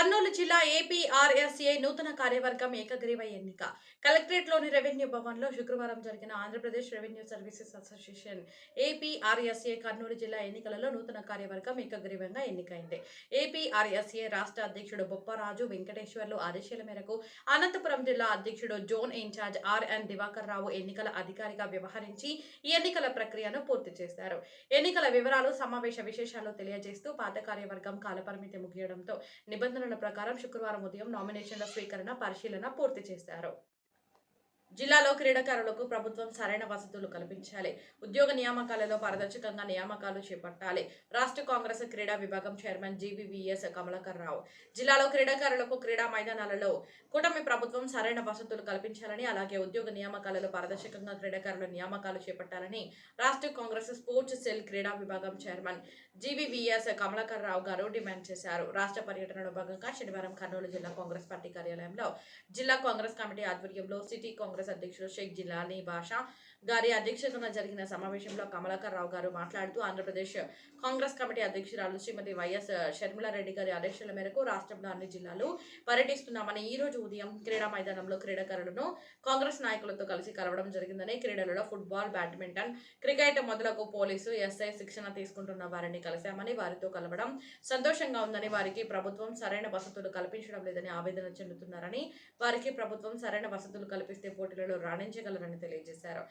కర్నూలు జిల్లా ఏపీఆర్ఎస్ఏ నూతన కార్యవర్గం ఏకగ్రీవ ఎన్నిక కలెక్టరేట్లోని రెవెన్యూ భవన్లో శుక్రవారం జరిగిన Andhra Pradesh revenue services association APRSA Kurnool జిల్లా ఎన్నికలలో నూతన కార్యవర్గం ఏకగ్రీవంగా ఎన్నికైంది. ఏపీఆర్ఎస్ఏ రాష్ట్ర అధ్యక్షుడు బొప్పరాజు వెంకటేశ్వర్లు ఆదేశాల మేరకు అనంతపురం జిల్లా అధ్యక్షుడు జోన్ ఇన్ఛార్జ్ ఆర్ఎన్ దివాకర్ రావు ఎన్నికల అధికారిగా వ్యవహరించి ఈ ఎన్నికల ప్రక్రియను పూర్తి చేశారు. ఎన్నికల వివరాలు సమావేశ విశేషాలు తెలియజేస్తూ పాత కార్యవర్గం కాలపరిమితి ముగియడంతో నిబంధనల ప్రకారం శుక్రవారం ఉదయం నామినేషన్ల స్వీకరణ పరిశీలన పూర్తి చేశారు. జిల్లాలో క్రీడాకారులకు ప్రభుత్వం సరైన వసతులు కల్పించాలి. ఉద్యోగ నియామకాలలో పారదర్శకంగా నియామకాలు చేపట్టాలి. రాష్ట్ర కాంగ్రెస్ క్రీడా విభాగం చైర్మన్ జీవీవీఎస్ కమలాకర్ రావు జిల్లాలో క్రీడాకారులకు క్రీడా మైదానాలలో కూటమి ప్రభుత్వం సరైన వసతులు కల్పించాలని, అలాగే ఉద్యోగ నియామకాలలో పారదర్శకంగా క్రీడాకారుల నియామకాలు చేపట్టాలని రాష్ట్ర కాంగ్రెస్ స్పోర్ట్స్ సెల్ క్రీడా విభాగం చైర్మన్ జీవీవీఎస్ కమలాకర్ రావు గారు డిమాండ్ చేశారు. రాష్ట్ర పర్యటనలో భాగంగా శనివారం కర్నూలు జిల్లా కాంగ్రెస్ పార్టీ కార్యాలయంలో జిల్లా కాంగ్రెస్ కమిటీ ఆధ్వర్యంలో సిటీ కాంగ్రెస్ అధ్యక్షుడు షేక్ జిలానీ బాషా గారి అధ్యక్షతన జరిగిన సమావేశంలో కమలాకర్ రావు గారు మాట్లాడుతూ ఆంధ్రప్రదేశ్ కాంగ్రెస్ కమిటీ అధ్యక్షురాలు శ్రీమతి వైఎస్ షర్మిలారెడ్డి గారి ఆదేశాల మేరకు రాష్ట్రంలో అన్ని జిల్లాలు పర్యటిస్తున్నామని, ఈ రోజు ఉదయం క్రీడా మైదానంలో క్రీడాకారులను కాంగ్రెస్ నాయకులతో కలిసి కలవడం జరిగిందని, క్రీడలలో ఫుట్బాల్, బ్యాడ్మింటన్, క్రికెట్ మొదలగు పోలీసు, ఎస్ఐ శిక్షణ తీసుకుంటున్న వారిని కలిశామని, వారితో కలవడం సంతోషంగా ఉందని, వారికి ప్రభుత్వం సరైన వసతులు కల్పించడం లేదని ఆవేదన చెందుతున్నారని, వారికి ప్రభుత్వం సరైన వసతులు కల్పిస్తే పోటీలలో రాణించగలరని తెలియజేశారు.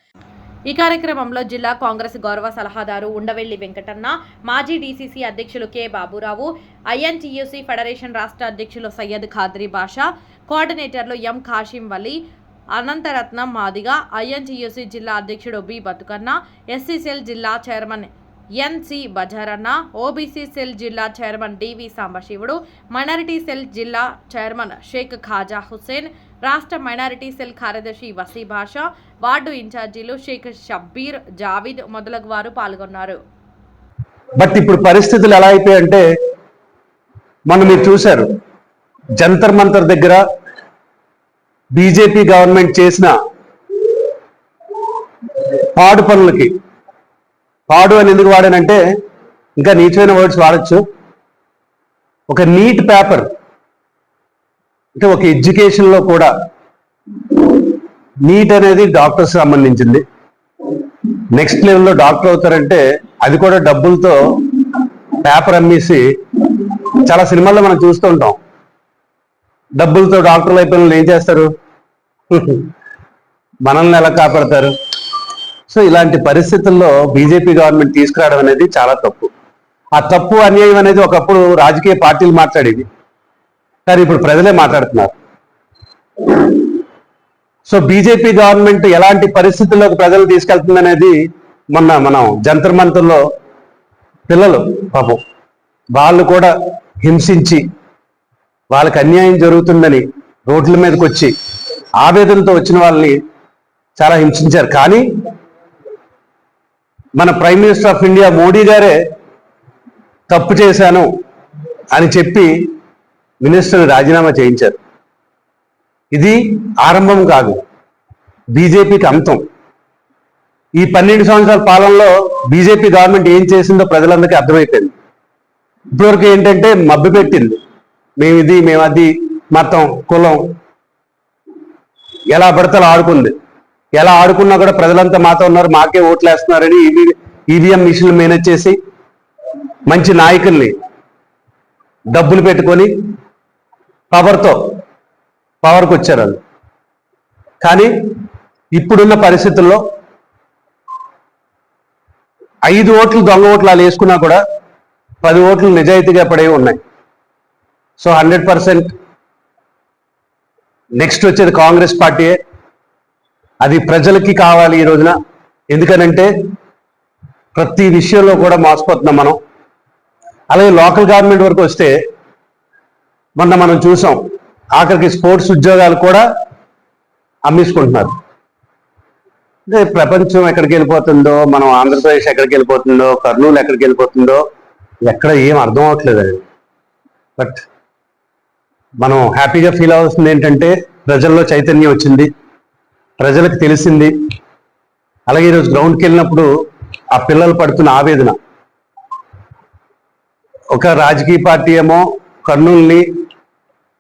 ఈ కార్యక్రమంలో జిల్లా కాంగ్రెస్ గౌరవ సలహాదారు ఉండవెల్లి వెంకటన్న, మాజీ డీసీసీ అధ్యక్షులు కె బాబురావు, ఐఎన్టీయూసీ ఫెడరేషన్ రాష్ట్ర అధ్యక్షులు సయ్యద్ ఖాద్రీ బాషా, కోఆర్డినేటర్లు ఎం కాశీం వలి, అనంతరత్నం మాదిగా, ఐఎన్టీయూసీ జిల్లా అధ్యక్షుడు బి బతుకన్న, ఎస్సీ సెల్ జిల్లా చైర్మన్ ఎన్సి బజారన్న, ఓబీసీ సెల్ జిల్లా chairman DV Sambasivudu, minority cell జిల్లా చైర్మన్ షేక్ ఖాజా హుస్సేన్, రాష్ట్ర మైనారిటీ సెల్ కార్యదర్శి వసీ బాషా, వార్డు ఇన్ఛార్జీలు షేక్ షబ్బీర్, జావీద్ మొదలగు వారు పాల్గొన్నారు. బట్ ఇప్పుడు పరిస్థితులు ఎలా అయిపోయాయంటే, మనం మీరు చూశారు జంతర్ మంతర్ దగ్గర బీజేపీ గవర్నమెంట్ చేసిన పాడు పనులకి, పాడు అని ఎందుకు వాడానంటే ఇంకా నీచమైన వర్డ్స్ వాడచ్చు. ఒక నీట్ పేపర్ అంటే ఒక ఎడ్యుకేషన్లో కూడా నీట్ అనేది డాక్టర్స్ సంబంధించింది. నెక్స్ట్ లెవెల్లో డాక్టర్ అవుతారంటే అది కూడా డబ్బులతో పేపర్ అమ్మేసి, చాలా సినిమాల్లో మనం చూస్తూ ఉంటాం. డబ్బులతో డాక్టర్లు అయిపోయిన ఏం చేస్తారు, మనల్ని ఎలా కాపాడతారు? సో ఇలాంటి పరిస్థితుల్లో బీజేపీ గవర్నమెంట్ తీసుకురావడం అనేది చాలా తప్పు. ఆ తప్పు అన్యాయం అనేది ఒకప్పుడు రాజకీయ పార్టీలు మాట్లాడేవి, కానీ ఇప్పుడు ప్రజలే మాట్లాడుతున్నారు. సో బీజేపీ గవర్నమెంట్ ఎలాంటి పరిస్థితుల్లోకి ప్రజలు తీసుకెళ్తుందనేది మొన్న మనం జంతర్ మంతర్లో పిల్లలు పాపం వాళ్ళు కూడా హింసించి, వాళ్ళకి అన్యాయం జరుగుతుందని రోడ్ల మీదకి వచ్చి ఆవేదనతో వచ్చిన వాళ్ళని చాలా హింసించారు. కానీ మన prime minister of India Modi గారే తప్పు చేశాను అని చెప్పి మినిస్టర్ని రాజీనామా చేయించారు. ఇది ఆరంభం కాదు, బీజేపీకి అంతం. ఈ 12 సంవత్సరాల పాలనలో బీజేపీ గవర్నమెంట్ ఏం చేసిందో ప్రజలందరికీ అర్థమైపోయింది. ఇప్పటివరకు ఏంటంటే మభ్య పెట్టింది, మేము ఇది, మేము అది, మతం, కులం, ఎలా పడితే ఆడుకుంది. ఎలా ఆడుకున్నా కూడా ప్రజలంతా మాతో ఉన్నారు, మాకే ఓట్లు వేస్తున్నారని ఈవీఎం మిషన్లు మేనేజ్ చేసి మంచి నాయకుల్ని డబ్బులు పెట్టుకొని పవర్కి వచ్చారు వాళ్ళు. కానీ ఇప్పుడున్న పరిస్థితుల్లో 5 ఓట్లు దొంగ ఓట్లు వాళ్ళు వేసుకున్నా కూడా 10 ఓట్లు నిజాయితీగా పడేవి ఉన్నాయి. సో 100% నెక్స్ట్ వచ్చేది కాంగ్రెస్ పార్టీయే. అది ప్రజలకి కావాలి ఈ రోజున. ఎందుకనంటే ప్రతి విషయంలో కూడా మోసపోతున్నాం మనం. అలాగే లోకల్ గవర్నమెంట్ వరకు వస్తే మొన్న మనం చూసాం, ఆఖరికి స్పోర్ట్స్ ఉద్యోగాలు కూడా అమ్మేసుకుంటున్నారు. అంటే ప్రపంచం ఎక్కడికి వెళ్ళిపోతుందో, మనం ఆంధ్రప్రదేశ్ ఎక్కడికి వెళ్ళిపోతుందో, కర్నూలు ఎక్కడికి వెళ్ళిపోతుందో ఎక్కడ ఏం అర్థం అవ్వట్లేదండి. బట్ మనం హ్యాపీగా ఫీల్ అవ్వాల్సింది ఏంటంటే ప్రజల్లో చైతన్యం వచ్చింది, ప్రజలకు తెలిసింది. అలాగే ఈరోజు గ్రౌండ్కి వెళ్ళినప్పుడు ఆ పిల్లలు పడుతున్న ఆవేదన, ఒక రాజకీయ పార్టీ ఏమో కర్నూలుని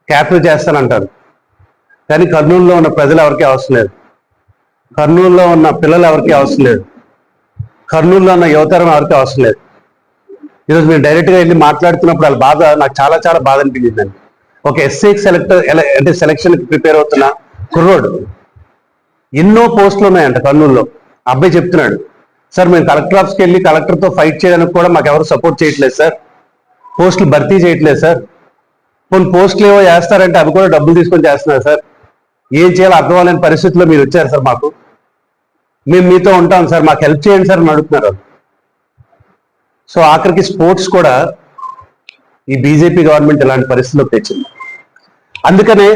క్యాపిటల్ చేస్తానంటారు. కానీ కర్నూలులో ఉన్న ప్రజలు ఎవరికీ అవసరం లేదు, కర్నూలులో ఉన్న పిల్లలు ఎవరికీ అవసరం లేదు, కర్నూలులో ఉన్న యువతరం ఎవరికీ అవసరం లేదు. ఈరోజు మేము డైరెక్ట్గా వెళ్ళి మాట్లాడుతున్నప్పుడు వాళ్ళ బాధ నాకు చాలా చాలా బాధ అనిపించిందండి. ఒక ఎస్ఐకి అంటే సెలక్షన్కి ప్రిపేర్ అవుతున్న కుర్రోడు, ఎన్నో పోస్టులు ఉన్నాయంట కర్నూలులో. అబ్బాయి చెప్తున్నాడు, సార్ మేము కలెక్టర్ ఆఫీస్కి వెళ్ళి కలెక్టర్తో ఫైట్ చేయడానికి కూడా మాకు ఎవరు సపోర్ట్ చేయట్లేదు సార్, పోస్టులు భర్తీ చేయట్లేదు సార్, కొన్ని పోస్టులు ఏవో వేస్తారంటే అవి కూడా డబ్బులు తీసుకొని చేస్తున్నారు సార్, ఏం చేయాలో అర్థం అవ్వలేని పరిస్థితుల్లో మీరు వచ్చారు సార్, మాకు మేము మీతో ఉంటాం సార్, మాకు హెల్ప్ చేయండి సార్ అని అడుగుతున్నారు. సో ఆఖరికి స్పోర్ట్స్ కూడా ఈ బీజేపీ గవర్నమెంట్ ఇలాంటి పరిస్థితుల్లో తెచ్చింది. అందుకనే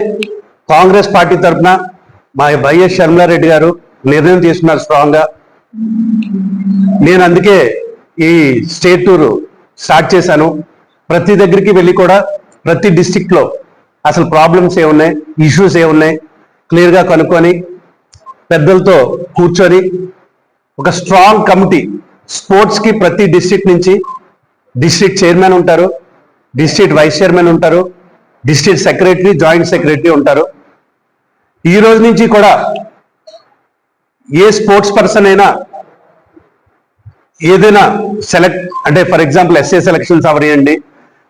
కాంగ్రెస్ పార్టీ తరఫున మా వైఎస్ షర్మిలారెడ్డి గారు నిర్ణయం తీసుకున్నారు స్ట్రాంగ్గా. నేను అందుకే ఈ స్టేట్ టూర్ స్టార్ట్ చేశాను. ప్రతి దగ్గరికి వెళ్ళి కూడా ప్రతి డిస్టిక్లో అసలు ప్రాబ్లమ్స్ ఏమున్నాయి, ఇష్యూస్ ఏమున్నాయి క్లియర్గా కనుక్కొని పెద్దలతో కూర్చొని ఒక స్ట్రాంగ్ కమిటీ, స్పోర్ట్స్కి ప్రతి డిస్ట్రిక్ట్ నుంచి డిస్ట్రిక్ట్ చైర్మన్ ఉంటారు, డిస్ట్రిక్ట్ వైస్ చైర్మన్ ఉంటారు, డిస్ట్రిక్ట్ సెక్రటరీ, జాయింట్ సెక్రటరీ ఉంటారు. ఈ రోజు నుంచి కూడా ఏ స్పోర్ట్స్ పర్సన్ అయినా ఏదైనా సెలెక్ట్ అంటే ఫర్ ఎగ్జాంపుల్ ఎస్ఏ సెలక్షన్స్ అవనియండి,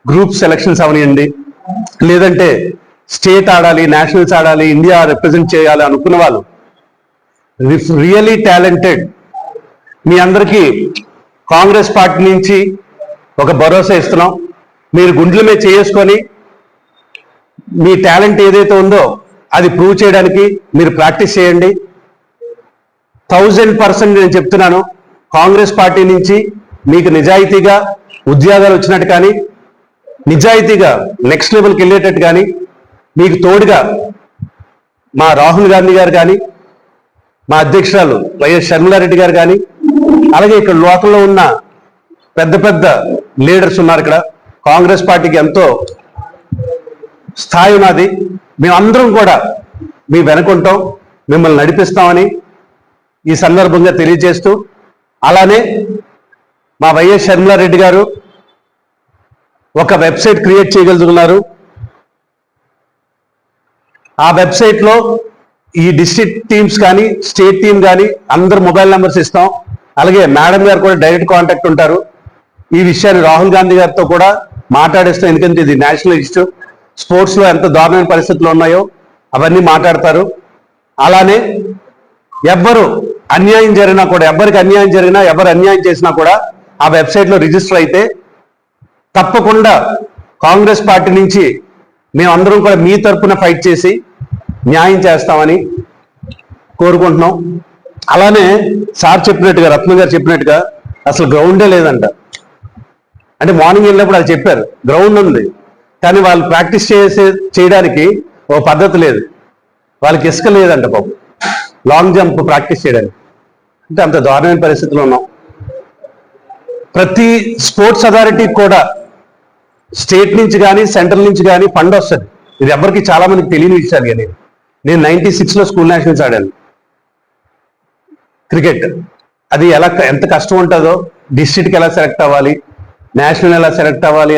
గ్రూప్ సెలక్షన్స్ అవనియండి, లేదంటే స్టేట్ ఆడాలి, నేషనల్స్ ఆడాలి, ఇండియా రిప్రజెంట్ చేయాలి అనుకున్న వాళ్ళు రియలీ టాలెంటెడ్, మీ అందరికీ కాంగ్రెస్ పార్టీ నుంచి ఒక భరోసా ఇస్తున్నాం. మీరు గుండెల మీద చేసుకొని మీ టాలెంట్ ఏదైతే ఉందో అది ప్రూవ్ చేయడానికి మీరు ప్రాక్టీస్ చేయండి. 1000% నేను చెప్తున్నాను, కాంగ్రెస్ పార్టీ నుంచి మీకు నిజాయితీగా ఉద్యోగాలు వచ్చినట్టు కానీ, నిజాయితీగా నెక్స్ట్ లెవెల్కి వెళ్ళేటట్టు కానీ, మీకు తోడుగా మా రాహుల్ గాంధీ గారు కానీ, మా అధ్యక్షురాలు వైఎస్ షర్మిలారెడ్డి గారు కానీ, అలాగే ఇక్కడ లోకల్లో ఉన్న పెద్ద పెద్ద లీడర్స్ ఉన్నారు. ఇక్కడ కాంగ్రెస్ పార్టీకి ఎంతో స్థాయి ఉన్నది. మేమందరం కూడా మీ వెనుకుంటాం, మిమ్మల్ని నడిపిస్తామని ఈ సందర్భంగా తెలియజేస్తూ, అలానే మా వైఎస్ షర్మిలారెడ్డి గారు ఒక వెబ్సైట్ క్రియేట్ చేయగలుగుతున్నారు. ఆ వెబ్సైట్లో ఈ డిస్ట్రిక్ట్ టీమ్స్ కానీ, స్టేట్ టీం కానీ అందరు మొబైల్ నెంబర్స్ ఇస్తాం. అలాగే మేడం గారు కూడా డైరెక్ట్ కాంటాక్ట్ ఉంటారు. ఈ విషయాన్ని రాహుల్ గాంధీ గారితో కూడా మాట్లాడేస్తాం, ఎందుకంటే ఇది నేషనల్ ఇష్యూ. స్పోర్ట్స్లో ఎంత దారుణమైన పరిస్థితులు ఉన్నాయో అవన్నీ మాట్లాడతారు. అలానే ఎవ్వరు అన్యాయం జరిగినా కూడా, ఎవరికి అన్యాయం జరిగినా, ఎవరు అన్యాయం చేసినా కూడా ఆ వెబ్సైట్లో రిజిస్టర్ అయితే తప్పకుండా కాంగ్రెస్ పార్టీ నుంచి మేమందరం కూడా మీ తరఫున ఫైట్ చేసి న్యాయం చేస్తామని కోరుకుంటున్నాం. అలానే సార్ చెప్పినట్టుగా, రత్న గారు చెప్పినట్టుగా అసలు గ్రౌండే లేదంట. అంటే మార్నింగ్ వెళ్ళినప్పుడు అది చెప్పారు, గ్రౌండ్ ఉంది కానీ వాళ్ళు ప్రాక్టీస్ చేయడానికి ఓ పద్ధతి లేదు, వాళ్ళకి ఇసుక లేదంట పాపం లాంగ్ జంప్ ప్రాక్టీస్ చేయడానికి. అంటే అంత దారుణమైన పరిస్థితుల్లో ఉన్నాం. ప్రతి స్పోర్ట్స్ అథారిటీకి కూడా స్టేట్ నుంచి కానీ సెంట్రల్ నుంచి కానీ ఫండ్ వస్తుంది. ఇది ఎవరికి చాలా మందికి తెలియని విషయాలు. కానీ నేను 96లో స్కూల్ నేషనల్స్ ఆడాను క్రికెట్. అది ఎంత కష్టం ఉంటుందో, డిస్ట్రిక్ట్కి ఎలా సెలెక్ట్ అవ్వాలి, నేషనల్ ఎలా సెలెక్ట్ అవ్వాలి